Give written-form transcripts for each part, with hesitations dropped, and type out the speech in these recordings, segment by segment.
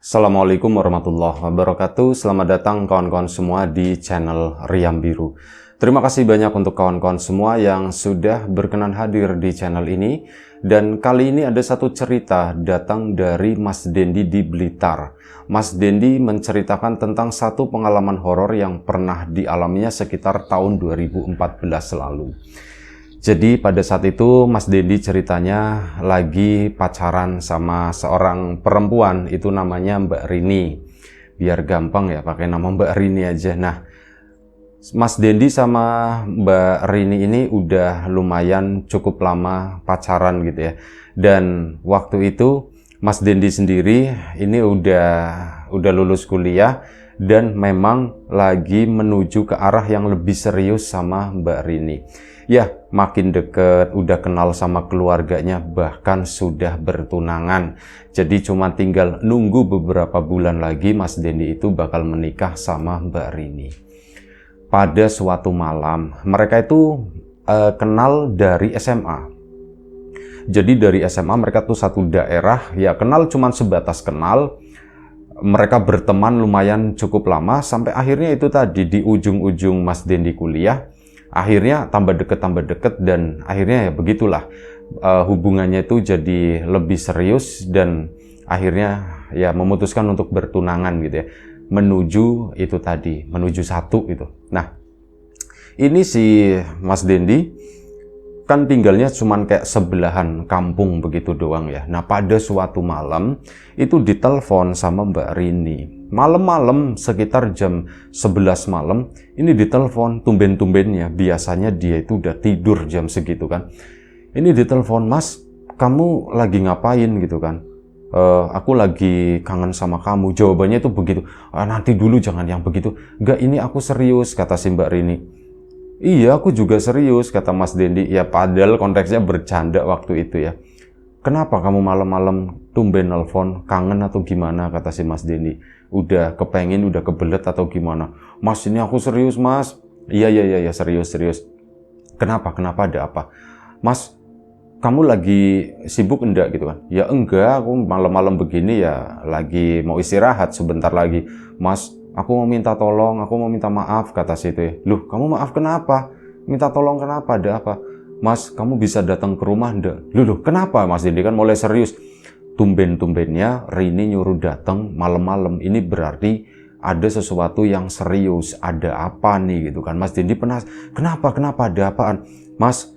Assalamualaikum warahmatullahi wabarakatuh. Selamat datang kawan-kawan semua di channel Riam Biru. Terima kasih banyak untuk kawan-kawan semua yang sudah berkenan hadir di channel ini. Dan kali ini ada satu cerita datang dari Mas Dendi di Blitar. Mas Dendi menceritakan tentang satu pengalaman horor yang pernah dialaminya sekitar tahun 2014 lalu. Jadi pada saat itu Mas Dendi ceritanya lagi pacaran sama seorang perempuan, itu namanya Mbak Rini. Biar gampang ya pakai nama Mbak Rini aja. Nah, Mas Dendi sama Mbak Rini ini udah lumayan cukup lama pacaran gitu ya. Dan waktu itu Mas Dendi sendiri ini udah lulus kuliah dan memang lagi menuju ke arah yang lebih serius sama Mbak Rini. Ya, makin deket, udah kenal sama keluarganya, bahkan sudah bertunangan. Jadi cuma tinggal nunggu beberapa bulan lagi Mas Dendi itu bakal menikah sama Mbak Rini. Pada suatu malam, mereka itu kenal dari SMA. Jadi dari SMA mereka tuh satu daerah, ya kenal cuma sebatas kenal. Mereka berteman lumayan cukup lama, sampai akhirnya itu tadi di ujung-ujung Mas Dendi kuliah, akhirnya tambah deket dan akhirnya ya begitulah hubungannya itu jadi lebih serius dan akhirnya ya memutuskan untuk bertunangan gitu ya, menuju satu gitu. Nah, ini si Mas Dendi kan tinggalnya cuman kayak sebelahan kampung begitu doang ya. Nah, pada suatu malam itu ditelepon sama Mbak Rini. Malam-malam sekitar jam 11 malam ini ditelepon, tumben-tumbennya. Biasanya dia itu udah tidur jam segitu kan. Ini ditelepon, "Mas, kamu lagi ngapain?" gitu kan. Aku lagi kangen sama kamu." Jawabannya itu begitu. "Nanti dulu, jangan yang begitu." "Enggak, ini aku serius," kata si Mbak Rini. "Iya, aku juga serius," kata Mas Dendi. Ya padahal konteksnya bercanda waktu itu ya. "Kenapa kamu malam-malam tumben nelfon, kangen atau gimana?" kata si Mas Dendi. "Udah kepengen, udah kebelet atau gimana?" "Mas, ini aku serius, Mas." Iya, serius. Kenapa ada apa?" "Mas, kamu lagi sibuk enggak?" gitu kan. "Ya enggak, aku malam-malam begini ya lagi mau istirahat sebentar lagi." "Mas, aku mau minta tolong, aku mau minta maaf," kata si itu ya. "Loh, kamu maaf kenapa? Minta tolong kenapa? Ada apa?" "Mas, kamu bisa datang ke rumah enggak?" Loh, kenapa?" Mas Dendi kan mulai serius. Tumben-tumbennya Rini nyuruh datang malam-malam. Ini berarti ada sesuatu yang serius. Ada apa nih gitu kan. Mas Dendi penasaran. Kenapa ada apaan?" "Mas,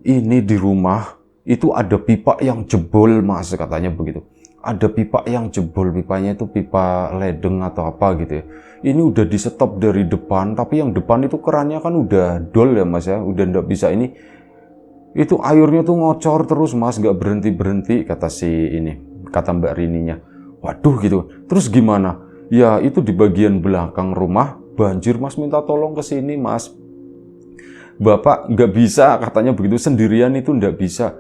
ini di rumah itu ada pipa yang jebol, Mas," katanya begitu. "Ada pipa yang jebol, pipanya itu pipa ledeng atau apa gitu ya. Ini udah di stop dari depan, tapi yang depan itu kerannya kan udah dol ya, Mas ya, udah nggak bisa ini. Itu airnya tuh ngocor terus, Mas, nggak berhenti-berhenti," kata kata Mbak Rininya. "Waduh," gitu. "Terus gimana?" "Ya itu di bagian belakang rumah banjir, Mas, minta tolong ke sini, Mas." "Bapak nggak bisa," katanya begitu, "sendirian itu nggak bisa."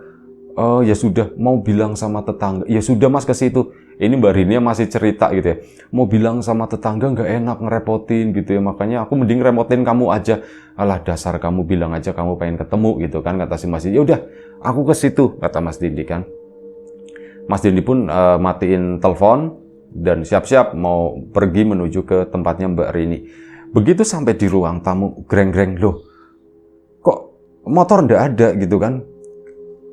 "Oh ya sudah, mau bilang sama tetangga." "Ya sudah, Mas, ke situ." Ini Mbak Rini masih cerita gitu ya. "Mau bilang sama tetangga nggak enak ngerepotin gitu ya, makanya aku mending repotin kamu aja." "Alah, dasar kamu, bilang aja kamu pengen ketemu gitu kan," kata si Mas Dendi. "Ya udah, aku ke situ," kata Mas Dendi kan. Mas Dendi pun matiin telepon dan siap-siap mau pergi menuju ke tempatnya Mbak Rini. Begitu sampai di ruang tamu, greng-greng, "Loh, kok motor nggak ada?" gitu kan.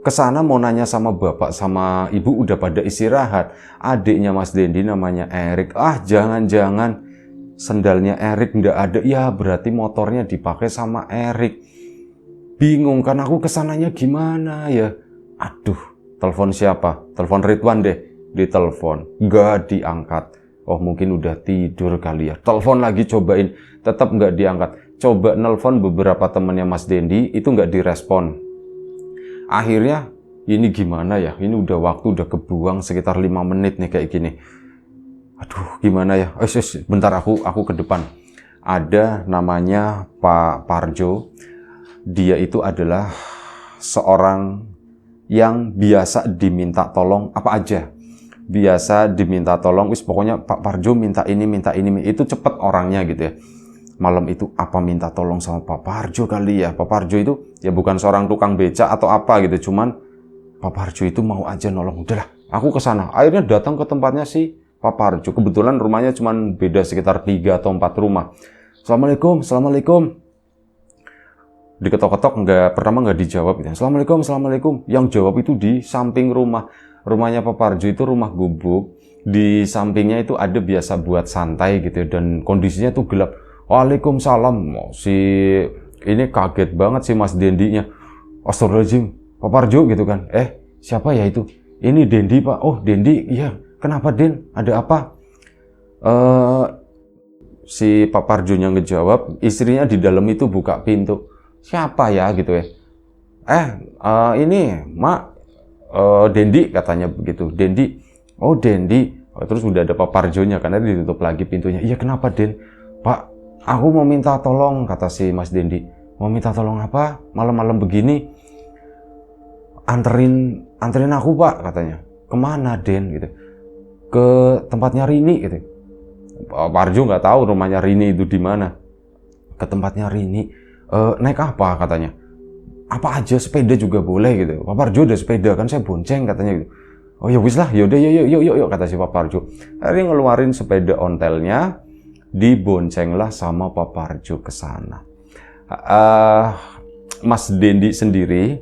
Kesana mau nanya sama bapak sama ibu udah pada istirahat. Adiknya Mas Dendi namanya Erik. Jangan-jangan sendalnya Erik nggak ada. Ya berarti motornya dipakai sama Erik. Bingung kan aku kesananya gimana ya. Aduh, telepon siapa? Telepon Ridwan deh. Ditelepon, nggak diangkat. Oh mungkin udah tidur kali ya. Telepon lagi, cobain, tetap nggak diangkat. Coba nelpon beberapa temennya Mas Dendi, itu nggak direspon. Akhirnya ini gimana ya, ini udah waktu udah kebuang sekitar 5 menit nih kayak gini. Aduh gimana ya, bentar aku ke depan. Ada namanya Pak Parjo. Dia itu adalah seorang yang biasa diminta tolong apa aja. Biasa diminta tolong, pokoknya Pak Parjo minta ini, itu cepet orangnya gitu ya. Malam itu apa minta tolong sama Pak Parjo kali ya. Pak Parjo itu ya bukan seorang tukang beca atau apa gitu, cuman Pak Parjo itu mau aja nolong. Udahlah, aku ke sana. Akhirnya datang ke tempatnya si Pak Parjo. Kebetulan rumahnya cuma beda sekitar 3 atau 4 rumah. Assalamualaikum, assalamualaikum. Diketok-ketok pertama nggak dijawab gitu. Assalamualaikum, assalamualaikum. Yang jawab itu di samping rumahnya Pak Parjo itu rumah gubuk. Di sampingnya itu ada biasa buat santai gitu dan kondisinya tuh gelap. Waalaikumsalam. Si ini kaget banget sih Mas Dendinya. Astagfirullahaladzim, Pak Parjo gitu kan. Siapa ya itu? Ini Dendi Pak. Oh Dendi, iya. Kenapa Den? Ada apa? Si Pak Parjonya ngejawab, istrinya di dalam itu buka pintu. Siapa ya gitu ya? Ini Mak, Dendi katanya begitu. Dendi. Oh Dendi. Terus udah ada Pak Parjonya karena ditutup lagi pintunya. Iya kenapa Den? Pak, aku mau minta tolong, kata si Mas Dendi. Mau minta tolong apa? Malam-malam begini. Anterin aku Pak katanya. Kemana Den gitu? Ke tempatnya Rini gitu. Pak Parjo nggak tahu rumahnya Rini itu di mana. Ke tempatnya Rini. Naik apa katanya? Apa aja, sepeda juga boleh gitu. Pak Parjo udah sepeda kan, saya bonceng katanya gitu. Oh ya wis lah, yaudah yuk kata si Pak Parjo. Akhirnya ngeluarin sepeda ontelnya, diboncenglah sama Pak Parjo ke sana. Mas Dendi sendiri,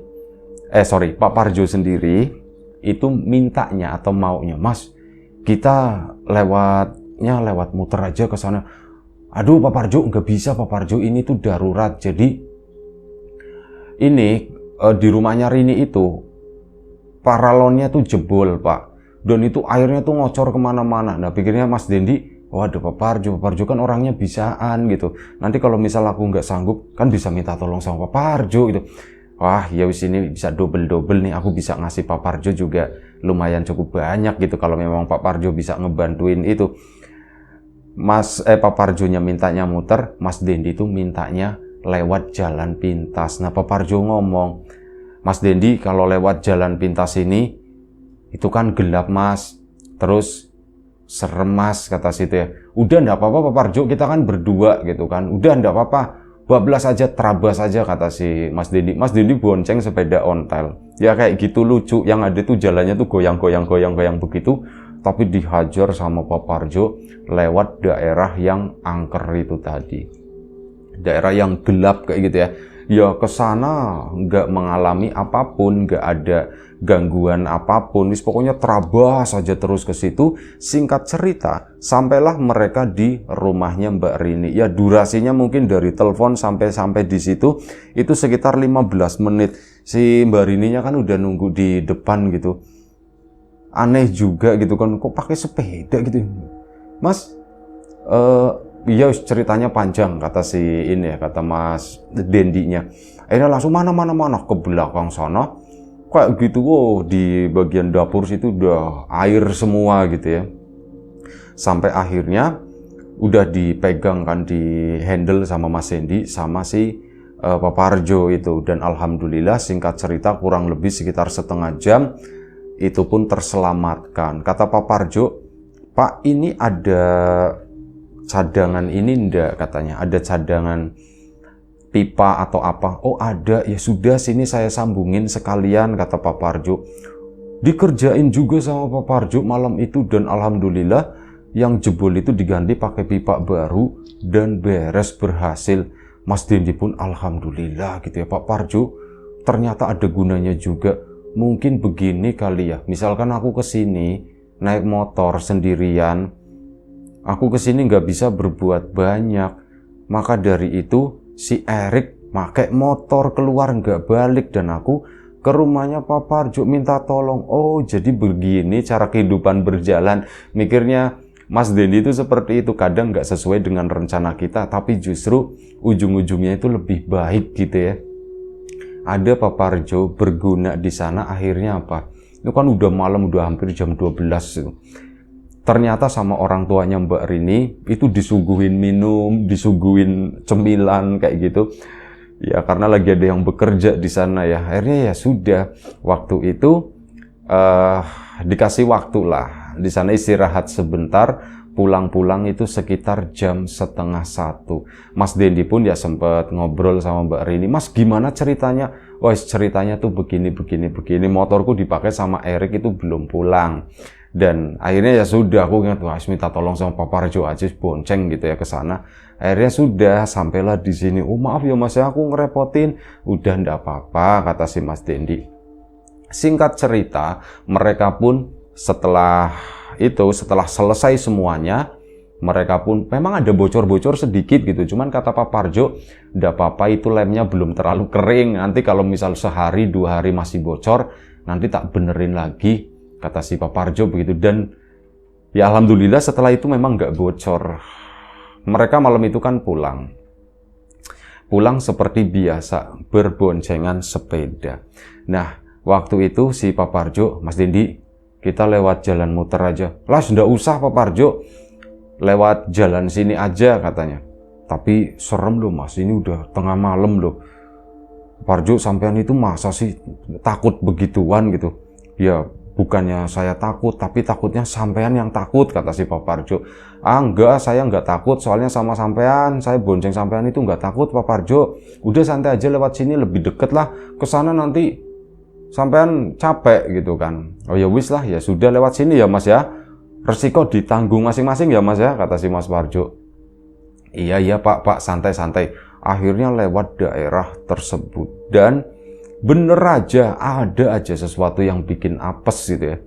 Pak Parjo sendiri itu mintanya atau maunya, Mas, kita lewat muter aja ke sana. Aduh Pak Parjo, nggak bisa Pak Parjo, ini tuh darurat. Jadi ini di rumahnya Rini itu paralonnya tuh jebol Pak, dan itu airnya tuh ngocor kemana-mana. Nah pikirnya Mas Dendi, waduh Pak Parjo kan orangnya bisaan gitu. Nanti kalau misal aku nggak sanggup, kan bisa minta tolong sama Pak Parjo gitu. Wah ya wis ini bisa double nih, aku bisa ngasih Pak Parjo juga lumayan cukup banyak gitu kalau memang Pak Parjo bisa ngebantuin itu. Pak Parjonya mintanya muter, Mas Dendi itu mintanya lewat jalan pintas. Nah Pak Parjo ngomong, Mas Dendi kalau lewat jalan pintas ini itu kan gelap Mas, terus serem Mas, kata situ ya. Udah enggak apa-apa Pak Parjo, kita kan berdua gitu kan. Udah enggak apa-apa, bablas aja, terabas aja, kata si Mas Dendi. Mas Dendi bonceng sepeda ontel. Ya kayak gitu lucu, yang ada tuh jalannya tuh goyang begitu. Tapi dihajar sama Pak Parjo lewat daerah yang angker itu tadi. Daerah yang gelap kayak gitu ya. Ya kesana nggak mengalami apapun, nggak ada gangguan apapun. Pokoknya terabas saja terus ke situ. Singkat cerita, sampailah mereka di rumahnya Mbak Rini. Ya durasinya mungkin dari telepon sampai di situ itu sekitar 15 menit. Si Mbak Rininya kan udah nunggu di depan gitu. Aneh juga gitu kan, kok pakai sepeda gitu, Mas? Iya ceritanya panjang, kata si ini ya, kata Mas Dendinya. Akhirnya langsung mana ke belakang sana, kayak gitu. Oh di bagian dapur situ udah air semua gitu ya. Sampai akhirnya udah dipegang kan, di handle sama Mas Dendi sama si Pak Parjo itu. Dan alhamdulillah singkat cerita kurang lebih sekitar setengah jam itu pun terselamatkan. Kata Pak Parjo, Pak ini ada cadangan ini enggak, katanya ada cadangan pipa atau apa. Oh ada, ya sudah sini saya sambungin sekalian, kata Pak Parjo. Dikerjain juga sama Pak Parjo malam itu dan alhamdulillah yang jebol itu diganti pakai pipa baru dan beres berhasil. Mas Dendi pun alhamdulillah gitu ya, Pak Parjo ternyata ada gunanya juga. Mungkin begini kali ya, misalkan aku kesini naik motor sendirian, aku kesini nggak bisa berbuat banyak, maka dari itu si Erik pakai motor keluar nggak balik dan aku ke rumahnya Pak Parjo minta tolong. Oh jadi begini cara kehidupan berjalan. Mikirnya Mas Dendi itu seperti itu, kadang nggak sesuai dengan rencana kita, tapi justru ujung-ujungnya itu lebih baik gitu ya. Ada Pak Parjo berguna di sana, akhirnya apa? Itu kan udah malam, udah hampir jam 12 itu. Ternyata sama orang tuanya Mbak Rini itu disuguhin minum, disuguhin cemilan kayak gitu. Ya karena lagi ada yang bekerja di sana ya. Akhirnya ya sudah, waktu itu dikasih waktu lah. Di sana istirahat sebentar. Pulang-pulang itu sekitar jam 12:30. Mas Dendi pun ya sempat ngobrol sama Mbak Rini. Mas gimana ceritanya? Wah ceritanya tuh begini. Motorku dipakai sama Erik itu belum pulang. Dan akhirnya ya sudah, aku ingat, wah minta tolong sama Pak Parjo aja bonceng gitu ya ke sana. Akhirnya sudah, sampailah di sini. Oh maaf ya Mas ya, aku ngerepotin. Udah ndak apa-apa, kata si Mas Dendi. Singkat cerita, mereka pun setelah selesai semuanya, mereka pun memang ada bocor-bocor sedikit gitu. Cuman kata Pak Parjo, ndak apa-apa, itu lemnya belum terlalu kering. Nanti kalau misal sehari 2 hari masih bocor, nanti tak benerin lagi, kata si Pak Parjo begitu. Dan ya alhamdulillah setelah itu memang nggak bocor. Mereka malam itu kan pulang seperti biasa, berboncengan sepeda. Nah, waktu itu si Pak Parjo, Mas Dendi, kita lewat jalan muter aja. Lah, nggak usah Pak Parjo, lewat jalan sini aja katanya. Tapi serem loh Mas, ini udah tengah malam loh. Pak Parjo, sampean itu masa sih takut begituan gitu? Ya, bukannya saya takut, tapi takutnya sampean yang takut, kata si Pak Parjo. Enggak, saya enggak takut, soalnya sama sampean, saya bonceng sampean itu enggak takut Pak Parjo. Udah santai aja lewat sini, lebih deket lah, kesana nanti sampean capek gitu kan. Oh ya wis lah, ya sudah lewat sini ya Mas ya. Resiko ditanggung masing-masing ya Mas ya, kata si Mas Parjo. Iya Pak, santai-santai. Akhirnya lewat daerah tersebut dan bener aja, ada aja sesuatu yang bikin apes gitu ya.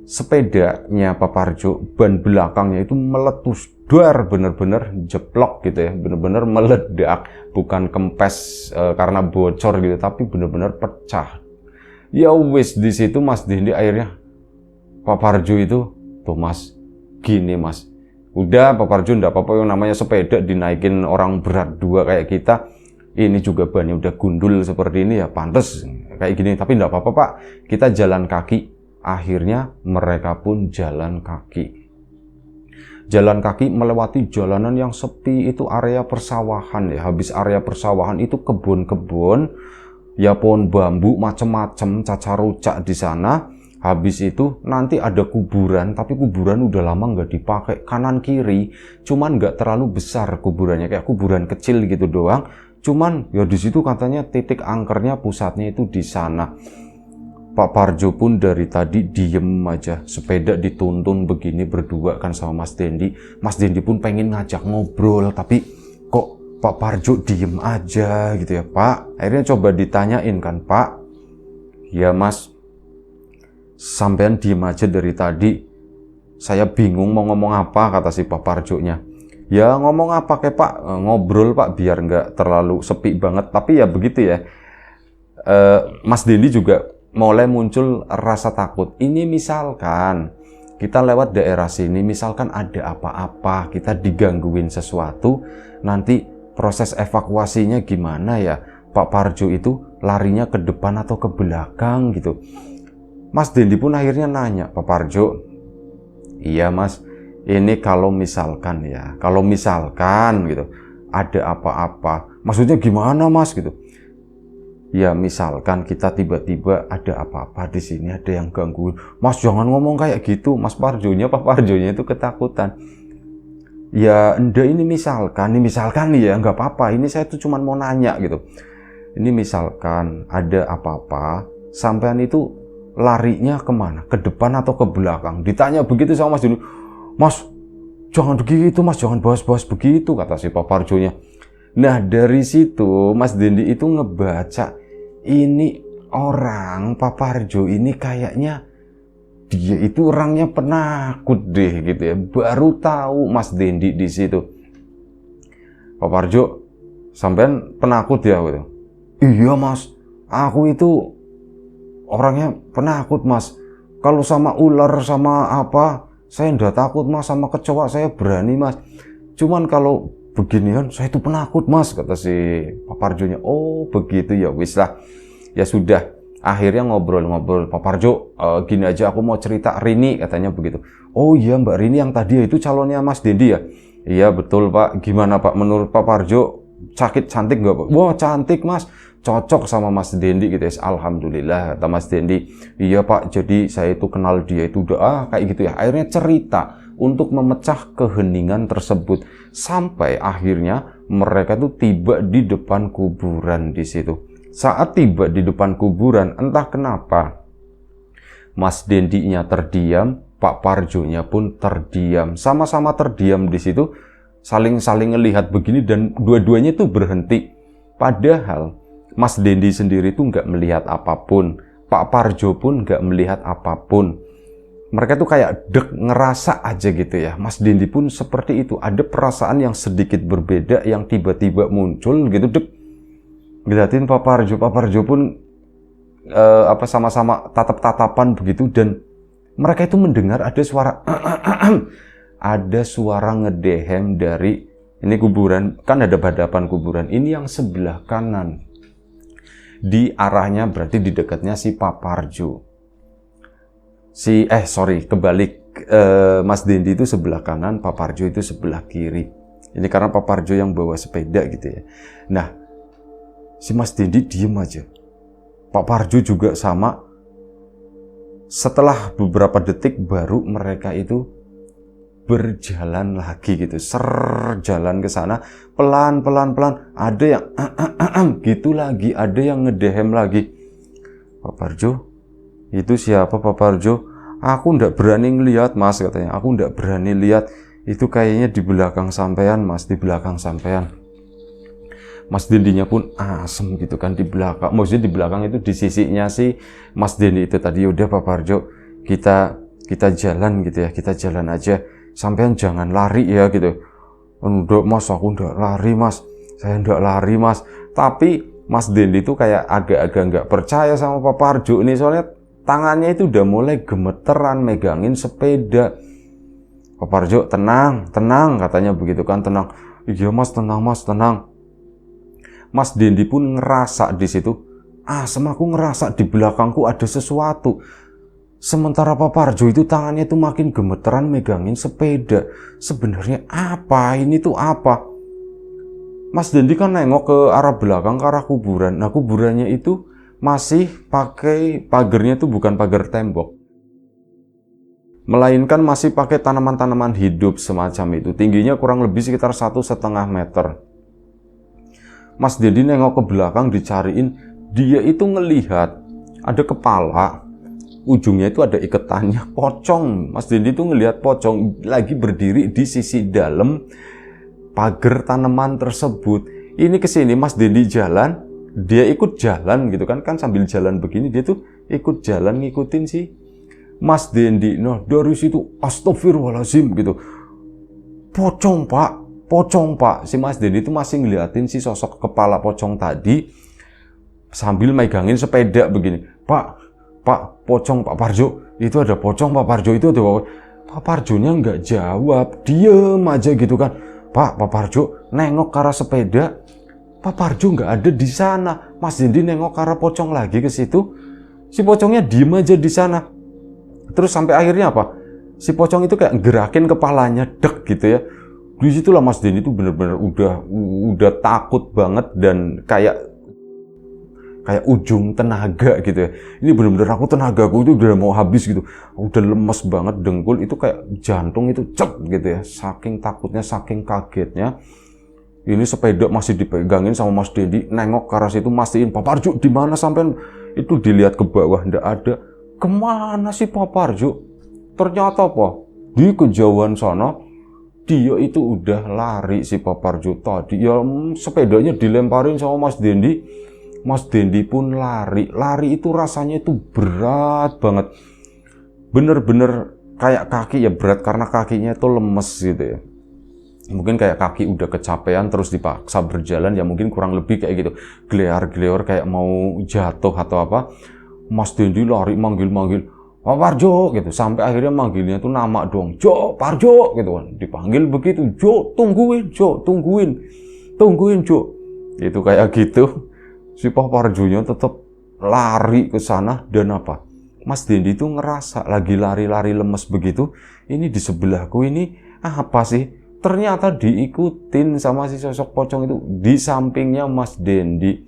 Sepedanya Pak Parjo, ban belakangnya itu meletus, dar, bener-bener jeplok gitu ya, bener-bener meledak, bukan kempes karena bocor gitu, tapi bener-bener pecah. Ya wis, di situ Mas Dendi akhirnya, Pak Parjo itu, tuh Mas, gini Mas, udah Pak Parjo ndak apa-apa, yang namanya sepeda dinaikin orang berat 2 kayak kita. Ini juga bannya udah gundul seperti ini ya, pantes kayak gini, tapi enggak apa-apa Pak, kita jalan kaki. Akhirnya mereka pun jalan kaki. Jalan kaki melewati jalanan yang sepi, itu area persawahan ya. Habis area persawahan itu kebun-kebun, ya pohon bambu macem-macem, cacar-rucak di sana. Habis itu nanti ada kuburan, tapi kuburan udah lama nggak dipakai, kanan kiri, cuman nggak terlalu besar kuburannya, kayak kuburan kecil gitu doang. Cuman ya di situ katanya titik angkernya, pusatnya itu di sana. Pak Parjo pun dari tadi diem aja, sepeda dituntun begini berdua kan sama Mas Dendi. Mas Dendi pun pengen ngajak ngobrol, tapi kok Pak Parjo diem aja gitu ya Pak. Akhirnya coba ditanyain kan, Pak, ya Mas, sampean diem aja dari tadi, saya bingung mau ngomong apa, kata si Pak Parjo-nya. Ya ngomong apa kek Pak, ngobrol Pak, biar nggak terlalu sepi banget. Tapi ya begitu ya, Mas Dendi juga mulai muncul rasa takut. Ini misalkan kita lewat daerah sini, misalkan ada apa-apa, kita digangguin sesuatu, nanti proses evakuasinya gimana ya? Pak Parjo itu larinya ke depan atau ke belakang gitu. Mas Dendi pun akhirnya nanya, Pak Parjo, iya Mas, ini kalau misalkan ya, gitu, ada apa-apa, maksudnya gimana Mas gitu? Ya misalkan kita tiba-tiba ada apa-apa di sini, ada yang gangguin. Mas jangan ngomong kayak gitu, Mas Parjonya, Pak Parjonya itu ketakutan. Ya enggak, ini misalkan ya, nggak apa-apa. Ini saya tuh cuma mau nanya gitu. Ini misalkan ada apa-apa, sampean itu larinya kemana? Ke depan atau ke belakang? Ditanya begitu sama Mas Dendi. Mas jangan begitu Mas, jangan bahas-bahas begitu, kata si Pak Parjonya. Nah dari situ Mas Dendi itu ngebaca, ini orang Pak Parjo ini kayaknya dia itu orangnya penakut deh gitu ya. Baru tahu Mas Dendi di situ. Pak Parjo, sampean penakut ya gitu. Iya Mas, aku itu orangnya penakut Mas. Kalau sama ular sama apa, saya enggak takut Mas, sama kecoa saya berani Mas. Cuman kalau beginian saya itu penakut Mas, kata si Pak Parjonya. Oh begitu ya, wis lah. Ya sudah, akhirnya ngobrol-ngobrol. Pak Parjo, gini aja, aku mau cerita Rini, katanya begitu. Oh iya Mbak Rini yang tadi itu calonnya Mas Dendi ya? Iya betul Pak. Gimana Pak, menurut Pak Parjo cantik nggak Pak? Wah cantik Mas, cocok sama Mas Dendi gitu ya. Alhamdulillah, kata Mas Dendi. Iya Pak, jadi saya itu kenal dia itu udah kayak gitu ya. Akhirnya cerita untuk memecah keheningan tersebut, sampai akhirnya mereka tuh tiba di depan kuburan di situ. Saat tiba di depan kuburan, entah kenapa Mas Dendinya terdiam, Pak Parjonya pun terdiam. Sama-sama terdiam di situ, saling-saling ngelihat begini dan dua-duanya itu berhenti. Padahal Mas Dendi sendiri itu nggak melihat apapun. Pak Parjo pun nggak melihat apapun. Mereka tuh kayak ngerasa aja gitu ya. Mas Dendi pun seperti itu. Ada perasaan yang sedikit berbeda yang tiba-tiba muncul gitu. Ngeliatin Pak Parjo. Pak Parjo pun sama-sama tatap-tatapan begitu dan mereka itu mendengar ada suara ada suara ngedehem dari ini kuburan. Kan ada hadapan kuburan. Ini yang sebelah kanan. Di arahnya berarti di dekatnya si Pak Parjo. Kebalik. Mas Dendi itu sebelah kanan, Pak Parjo itu sebelah kiri. Ini karena Pak Parjo yang bawa sepeda gitu ya. Nah, si Mas Dendi diem aja. Pak Parjo juga sama. Setelah beberapa detik baru mereka itu berjalan lagi gitu. Jalan ke sana pelan. Ada yang gitu lagi, ada yang ngedehem lagi. Pak Parjo, itu siapa Pak Parjo? Aku ndak berani ngelihat Mas, katanya. Aku ndak berani lihat. Itu kayaknya di belakang sampean Mas, di belakang sampean. Mas Dendinya pun asem gitu kan di belakang. Maksudnya di belakang itu di sisinya si Mas Dendi itu tadi. Udah Pak Parjo, kita jalan gitu ya, kita jalan aja. Sampean jangan lari ya gitu. Ndak Mas, aku ndak lari Mas. Saya ndak lari Mas. Tapi Mas Dendi itu kayak agak-agak nggak percaya sama Pak Parjo ini, soalnya tangannya itu udah mulai gemeteran megangin sepeda. Pak Parjo, tenang, katanya begitu kan, tenang. Iya Mas, tenang Mas, tenang. Mas Dendi pun ngerasa di situ, aku ngerasa di belakangku ada sesuatu. Sementara Pak Parjo itu tangannya itu makin gemeteran megangin sepeda. Sebenarnya apa? Ini tuh apa? Mas Dendi kan nengok ke arah belakang, ke arah kuburan. Nah, kuburannya itu masih pakai pagarnya itu bukan pagar tembok, melainkan masih pakai tanaman-tanaman hidup semacam itu. Tingginya kurang lebih sekitar 1,5 meter. Mas Dendi nengok ke belakang dicariin, dia itu ngelihat ada kepala, ujungnya itu ada iketannya, pocong. Mas Dendi itu ngelihat pocong lagi berdiri di sisi dalam pagar tanaman tersebut. Ini kesini Mas Dendi jalan, dia ikut jalan gitu kan sambil jalan begini dia tuh ikut jalan ngikutin si Mas Dendi. Nah dari situ astagfirullahaladzim gitu, pocong pak. Si Mas Dendi itu masih ngeliatin si sosok kepala pocong tadi sambil megangin sepeda begini. Pak pocong Pak Parjo, itu ada pocong Pak Parjo, itu ada Pak Parjonya nggak jawab, diem aja gitu kan. Pak Parjo nengok ke arah sepeda, Pak Parjo nggak ada di sana. Mas Dendi nengok ke arah pocong lagi ke situ, si pocongnya diem aja di sana. Terus sampai akhirnya apa? Si pocong itu kayak gerakin kepalanya dek gitu ya. Di situlah Mas Dendi itu bener-bener udah takut banget dan kayak ujung tenaga gitu ya. Ini bener-bener tenagaku itu udah mau habis gitu. Udah lemes banget, dengkul itu kayak jantung itu cep gitu ya. Saking takutnya, saking kagetnya. Ini sepeda masih dipegangin sama Mas Dendi, nengok ke arah situ, mastiin Pak Parjo di mana sampean. Itu dilihat ke bawah ndak ada. Kemana sih Pak Parjo? Ternyata apa? Di kejauhan sana dia itu udah lari si Pak Parjo tadi. Ya sepedanya dilemparin sama Mas Dendi. Mas Dendi pun lari itu rasanya itu berat banget. Bener-bener kayak kaki ya berat karena kakinya itu lemes gitu ya. Mungkin kayak kaki udah kecapean terus dipaksa berjalan ya, mungkin kurang lebih kayak gitu. Geleor kayak mau jatuh atau apa. Mas Dendi lari manggil-manggil, Pak Parjo gitu. Sampai akhirnya manggilnya tuh nama dong, Jo, Parjo gitu kan. Dipanggil begitu, Jo, tungguin Jo. Itu kayak gitu. Si Pak Parjonya tetap lari ke sana dan apa? Mas Dendi itu ngerasa lagi lari-lari lemes begitu. Ini di sebelahku ini apa sih? Ternyata diikutin sama si sosok pocong itu di sampingnya Mas Dendi.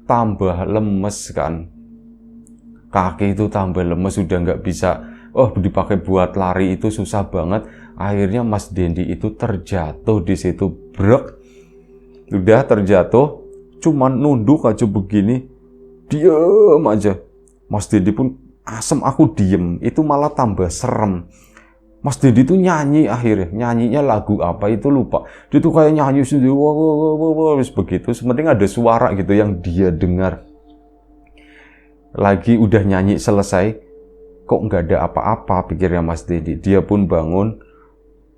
Tambah lemes kan? Kaki itu tambah lemes, udah nggak bisa. Dipakai buat lari itu susah banget. Akhirnya Mas Dendi itu terjatuh di situ, brek. Udah terjatuh. Cuman nunduk aja begini, diem aja. Mas Dendi pun asem, aku diem, itu malah tambah serem. Mas Dendi tuh nyanyi akhirnya, nyanyinya lagu apa itu lupa. Dia tuh kayak nyanyi sendiri, wah, wah, wah, wah, wah, begitu. Sebenarnya ada suara gitu yang dia dengar. Lagi udah nyanyi selesai, kok nggak ada apa-apa, pikirnya Mas Dendi. Dia pun bangun,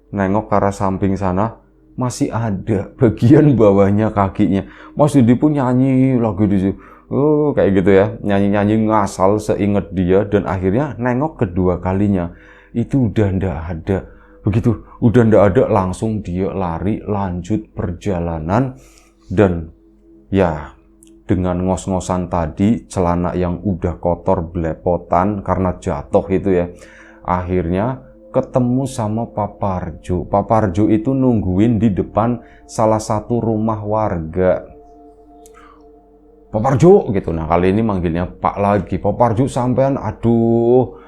nengok ke arah samping sana, masih ada bagian bawahnya kakinya. Mas Dendi pun nyanyi lagu di situ. Oh, kayak gitu ya, nyanyi-nyanyi ngasal seinget dia, dan akhirnya nengok kedua kalinya. Itu udah ndak ada. Begitu udah ndak ada, langsung dia lari lanjut perjalanan. Dan ya dengan ngos-ngosan tadi, celana yang udah kotor belepotan karena jatuh itu ya, akhirnya ketemu sama Pak Parjo. Pak Parjo itu nungguin di depan salah satu rumah warga. Pak Parjo gitu. Nah, kali ini manggilnya Pak lagi. Pak Parjo, sampean, aduh,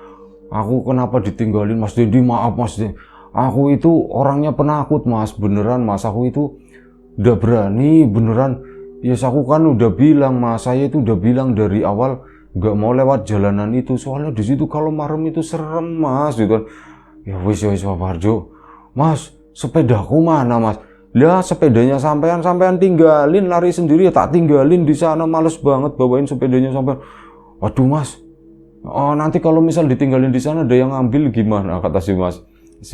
aku kenapa ditinggalin Mas Dendi, maaf Mas Dendi. Aku itu orangnya penakut Mas, beneran Mas, aku itu udah berani, beneran. Yes, aku kan udah bilang Mas, saya itu udah bilang dari awal nggak mau lewat jalanan itu, soalnya di situ kalau malam itu serem Mas, gitu kan. Ya wis Pak Parjo. Mas, sepedaku mana Mas? Lah sepedanya sampean tinggalin, lari sendiri ya, tak tinggalin di sana, males banget bawain sepedanya sampean. Waduh Mas, oh, nanti kalau misal ditinggalin di sana ada yang ngambil gimana, kata si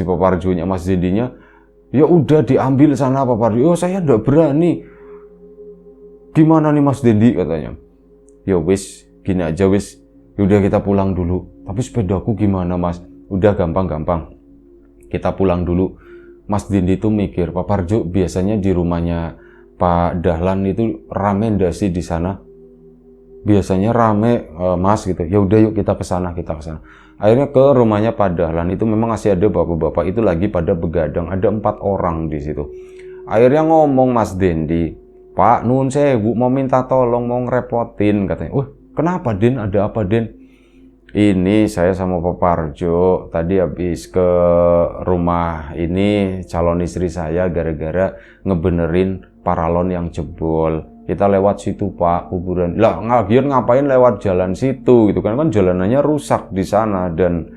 Pak Parjonya, Mas Dendinya. Ya udah diambil sana Pak Parjo. Oh, saya enggak berani. Gimana nih Mas Dendi, katanya. Ya wis, gini aja wis. Udah kita pulang dulu. Tapi sepedaku gimana Mas? Udah gampang-gampang. Kita pulang dulu. Mas Dendi itu mikir, Pak Parjo biasanya di rumahnya Pak Dahlan itu rame ndak sih di sana? Biasanya rame Mas gitu. Ya udah yuk kita ke sana. Akhirnya ke rumahnya Pak Dahlan, itu memang masih ada bapak-bapak itu lagi pada begadang, ada 4 orang di situ. Akhirnya ngomong Mas Dendi, Pak nun sewu, mau minta tolong, mau ngerepotin, katanya. Kenapa Den? Ada apa Den? Ini saya sama Pak Parjo tadi habis ke rumah ini calon istri saya gara-gara ngebenerin paralon yang jebol. Kita lewat situ Pak, kuburan. Lah ngapain lewat jalan situ gitu kan jalanannya rusak di sana, dan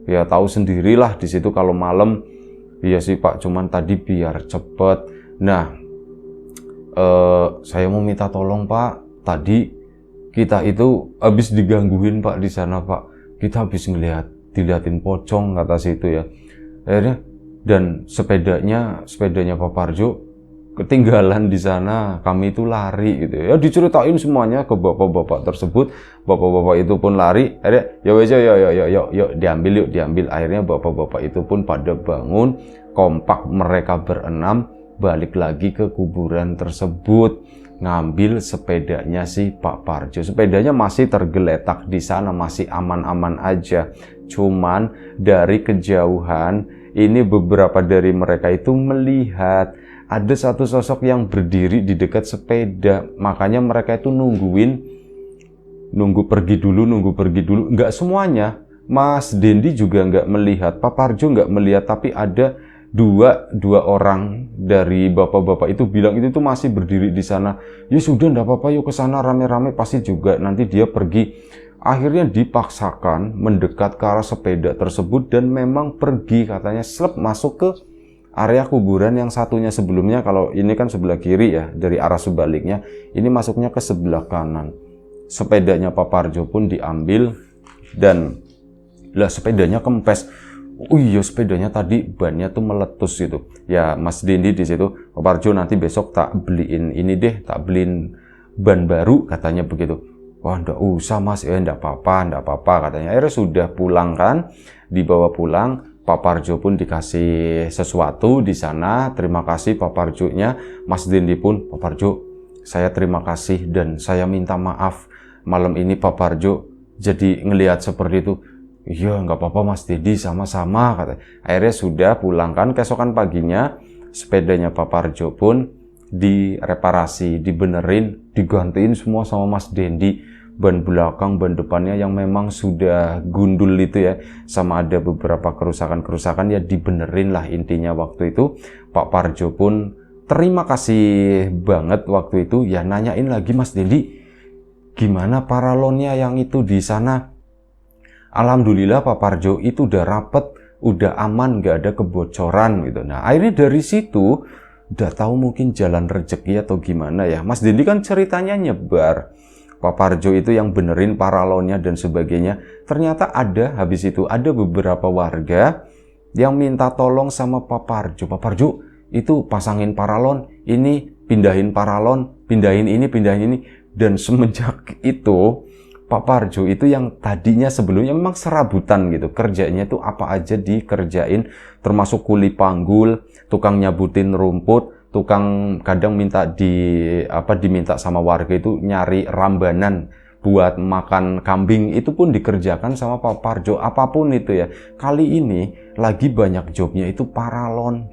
ya tahu sendirilah di situ kalau malam. Iya sih Pak, cuman tadi biar cepet. Nah, saya mau minta tolong Pak. Tadi kita itu habis digangguin Pak di sana Pak. Kita habis diliatin pocong, kata situ ya. Akhirnya dan sepedanya Pak Parjo ketinggalan di sana. Kami itu lari gitu ya. Diceritain semuanya ke bapak-bapak tersebut. Bapak-bapak itu pun lari. Akhirnya ya wes yuk diambil. Akhirnya bapak-bapak itu pun pada bangun, kompak mereka berenam balik lagi ke kuburan tersebut, ngambil sepedanya si Pak Parjo. Sepedanya masih tergeletak di sana, masih aman-aman aja. Cuman dari kejauhan ini beberapa dari mereka itu melihat ada satu sosok yang berdiri di dekat sepeda. Makanya mereka itu nunggu pergi dulu. Nggak semuanya. Mas Dendi juga nggak melihat, Pak Parjo nggak melihat, tapi ada dua orang dari bapak-bapak itu bilang itu tuh masih berdiri di sana. Ya sudah, ndak apa-apa, yuk ke sana rame-rame, pasti juga nanti dia pergi. Akhirnya dipaksakan mendekat ke arah sepeda tersebut dan memang pergi, katanya slep masuk ke area kuburan yang satunya sebelumnya. Kalau ini kan sebelah kiri ya, dari arah sebaliknya, ini masuknya ke sebelah kanan. Sepedanya Pak Parjo pun diambil dan lah sepedanya kempes. Oh iya, sepedanya tadi bannya tuh meletus gitu. Ya Mas Dendi di situ, Pak Parjo nanti besok tak beliin ini deh, tak beliin ban baru, katanya begitu. Wah ndak usah Mas, ndak apa-apa katanya. Akhirnya sudah pulang kan, dibawa pulang. Pak Parjo pun dikasih sesuatu di sana. Terima kasih Pak Parjonya. Mas Dendi pun, Pak Parjo, saya terima kasih dan saya minta maaf malam ini Pak Parjo jadi ngelihat seperti itu. Iya nggak apa-apa Mas Dendi, sama-sama, katanya. Akhirnya sudah pulang kan. Keesokan paginya sepedanya Pak Parjo pun direparasi, dibenerin, digantiin semua sama Mas Dendi. Ban belakang, ban depannya yang memang sudah gundul itu ya, sama ada beberapa kerusakan ya dibenerin lah intinya waktu itu. Pak Parjo pun terima kasih banget waktu itu ya, nanyain lagi, Mas Dendi gimana paralonnya yang itu di sana? Alhamdulillah Pak Parjo itu udah rapet, udah aman, nggak ada kebocoran gitu. Nah akhirnya dari situ udah tahu mungkin jalan rezeki atau gimana ya. Mas Dendi kan ceritanya nyebar. Pak Parjo itu yang benerin paralonnya dan sebagainya. Ternyata habis itu ada beberapa warga yang minta tolong sama Pak Parjo. Pak Parjo itu pasangin paralon, ini pindahin paralon, pindahin ini, pindahin ini. Dan semenjak itu Pak Parjo itu yang tadinya sebelumnya memang serabutan gitu, kerjanya tuh apa aja dikerjain, termasuk kuli panggul, tukang nyabutin rumput, tukang kadang diminta sama warga itu nyari rambanan buat makan kambing, itu pun dikerjakan sama Pak Parjo, apapun itu ya. Kali ini lagi banyak jobnya itu paralon,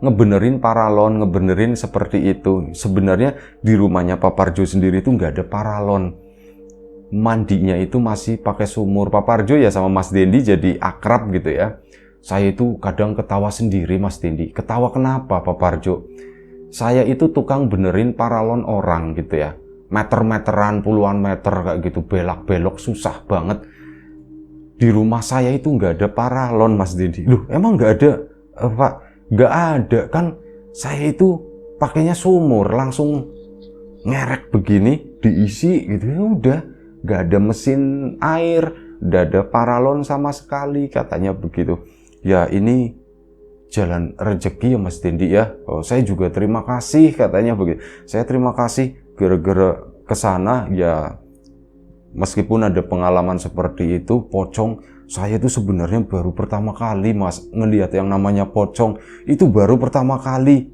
ngebenerin paralon, ngebenerin seperti itu. Sebenarnya di rumahnya Pak Parjo sendiri itu nggak ada paralon, mandinya itu masih pakai sumur. Pak Parjo ya sama Mas Dendi jadi akrab gitu ya. Saya itu kadang ketawa sendiri Mas Dendi. Ketawa kenapa Pak Parjo? Saya itu tukang benerin paralon orang gitu ya. Meter-meteran, puluhan meter kayak gitu, belak-belok susah banget. Di rumah saya itu nggak ada paralon Mas Dendi. Loh emang nggak ada? Pak, nggak ada kan? Saya itu pakainya sumur, langsung ngerek begini, diisi gitu ya udah. Nggak ada mesin air, nggak ada paralon sama sekali, katanya begitu. Ya ini jalan rezeki ya Mas Dendi ya. Oh, saya juga terima kasih katanya begitu. Saya terima kasih gara-gara kesana ya, meskipun ada pengalaman seperti itu pocong. Saya itu sebenarnya baru pertama kali Mas ngelihat yang namanya pocong, itu baru pertama kali.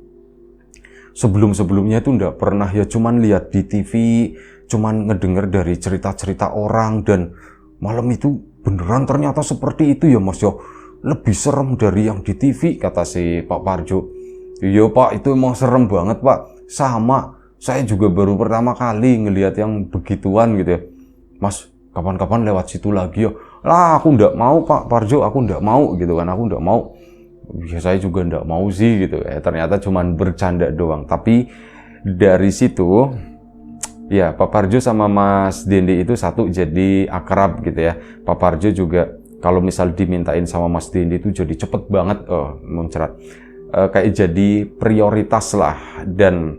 Sebelum-sebelumnya itu nggak pernah ya, cuman lihat di TV, cuman ngedenger dari cerita-cerita orang, dan malam itu beneran ternyata seperti itu ya Mas yo. Lebih serem dari yang di TV, kata si Pak Parjo. Iya Pak, itu emang serem banget Pak. Sama, saya juga baru pertama kali ngelihat yang begituan gitu ya. Mas, kapan-kapan lewat situ lagi ya. Lah aku ndak mau Pak Parjo, aku ndak mau gitu kan, aku ndak mau. Ya saya juga ndak mau sih gitu ya. Ternyata cuman bercanda doang. Tapi dari situ ya Pak Parjo sama Mas Dendi itu satu jadi akrab gitu ya. Pak Parjo juga kalau misal dimintain sama Mas Dendi itu jadi cepet banget mencerat, kayak jadi prioritas lah. Dan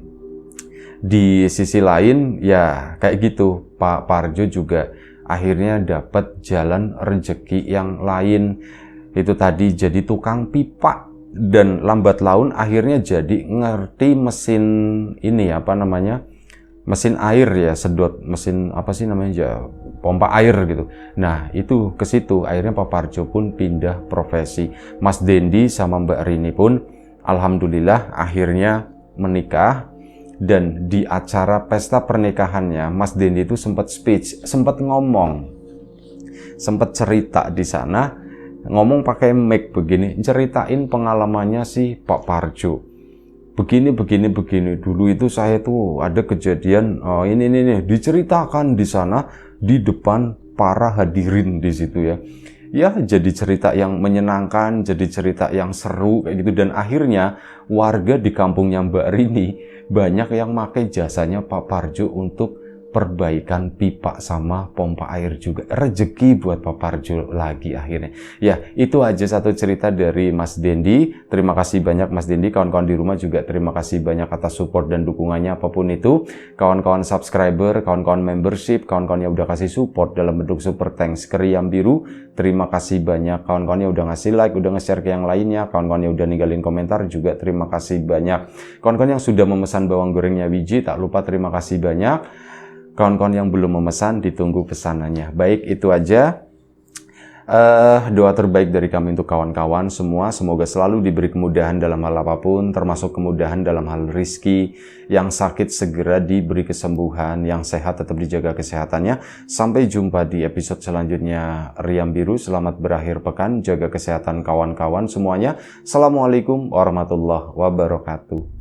di sisi lain ya kayak gitu, Pak Parjo juga akhirnya dapat jalan rezeki yang lain. Itu tadi jadi tukang pipa, dan lambat laun akhirnya jadi ngerti mesin ini apa namanya, mesin air ya, sedot, mesin apa sih namanya ya, pompa air gitu. Nah itu ke situ akhirnya Pak Parjo pun pindah profesi. Mas Dendi sama Mbak Rini pun alhamdulillah akhirnya menikah. Dan di acara pesta pernikahannya Mas Dendi itu sempat speech, sempat ngomong, sempat cerita di sana, ngomong pakai mic begini, ceritain pengalamannya si Pak Parjo. Begini. Dulu itu saya tuh ada kejadian ini diceritakan di sana di depan para hadirin di situ ya. Ya jadi cerita yang menyenangkan, jadi cerita yang seru kayak gitu. Dan akhirnya warga di kampungnya Mbak Rini banyak yang pakai jasanya Pak Parjo untuk perbaikan pipa sama pompa air juga. Rezeki buat Pak Parjo lagi akhirnya. Ya, itu aja satu cerita dari Mas Dendi. Terima kasih banyak Mas Dendi. Kawan-kawan di rumah juga terima kasih banyak atas support dan dukungannya apapun itu. Kawan-kawan subscriber, kawan-kawan membership, kawan-kawan yang udah kasih support dalam bentuk super thanks ke Riam Biru. Terima kasih banyak. Kawan-kawan yang udah ngasih like, udah nge-share ke yang lainnya. Kawan-kawan yang udah ninggalin komentar juga terima kasih banyak. Kawan-kawan yang sudah memesan bawang gorengnya Wiji, tak lupa terima kasih banyak. Kawan-kawan yang belum memesan, ditunggu pesanannya. Baik, itu aja doa terbaik dari kami untuk kawan-kawan semua. Semoga selalu diberi kemudahan dalam hal apapun, termasuk kemudahan dalam hal rizki. Yang sakit segera diberi kesembuhan, yang sehat tetap dijaga kesehatannya. Sampai jumpa di episode selanjutnya Riam Biru. Selamat berakhir pekan, jaga kesehatan kawan-kawan semuanya. Assalamualaikum warahmatullahi wabarakatuh.